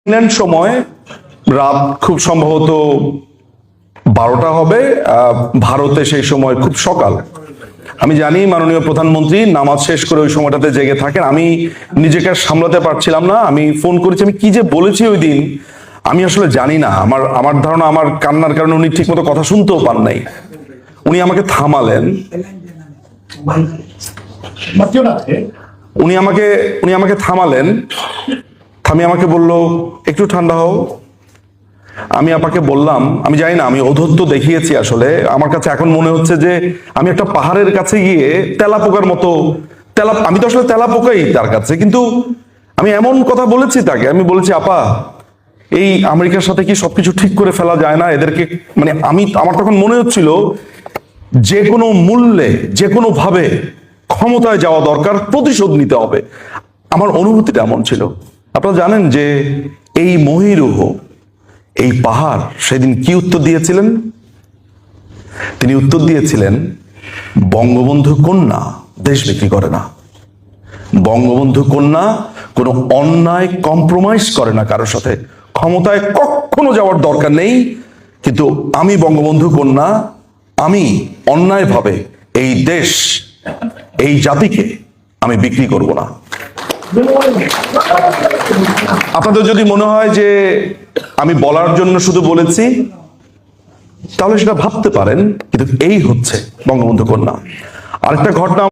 England সময় রাত খুব সম্ভবত 12টা হবে, ভারতে সেই সময় খুব সকাল। আমি জানি মাননীয় প্রধানমন্ত্রী নামাজ শেষ করে ওই সময়টাতে জেগে থাকেন। আমি নিজেকে আর সামলাতে পারছিলাম না, আমি ফোন করেছি। আমি কি যে বলেছি ওই দিন আমি আসলে জানি না। আমার ধারণা আমার কান্নার কারণে উনি ঠিক মতো কথা শুনতেও পান নাই। উনি আমাকে থামালেন, উনি আমাকে থামালেন, থামিয়ে আমাকে বলল একটু ঠান্ডা হও। আমি আপাকে বললাম, আমি জানি না আমি ঔদ্ধত্য দেখিয়েছি আসলে। আমার কাছে এখন মনে হচ্ছে যে আমি একটা পাহাড়ের কাছে গিয়ে তেলাপোকার মতো, আমি তো আসলে তেলাপোকাই তার কাছে, কিন্তু আমি এমন কথা বলেছি তাকে। আমি বলেছি, আপা এই আমেরিকার সাথে কি সবকিছু ঠিক করে ফেলা যায় না? এদেরকে মানে আমার তখন মনে হচ্ছিল যে কোনো মূল্যে যে কোনো ভাবে ক্ষমতায় যাওয়া দরকার, প্রতিশোধ নিতে হবে। আমার অনুভূতিটা এমন ছিল। আপনারা জানেন যে এই মহীরুহ, এই পাহাড় সেদিন কি উত্তর দিয়েছিলেন? তিনি উত্তর দিয়েছিলেন, বঙ্গবন্ধু কন্যা দেশ বিক্রি করে না, বঙ্গবন্ধু কন্যা কোনো অন্যায় কম্প্রোমাইজ করে না কারোর সাথে। ক্ষমতায় কখনো যাওয়ার দরকার নেই, কিন্তু আমি বঙ্গবন্ধু কন্যা, আমি অন্যায়ভাবে এই দেশ, এই জাতিকে আমি বিক্রি করব না। আপনাদের যদি মনে হয় যে আমি বলার জন্য শুধু বলেছি, তাহলে সেটা ভাবতে পারেন, কিন্তু এই হচ্ছে বঙ্গবন্ধু কন্যা। আরেকটা ঘটনা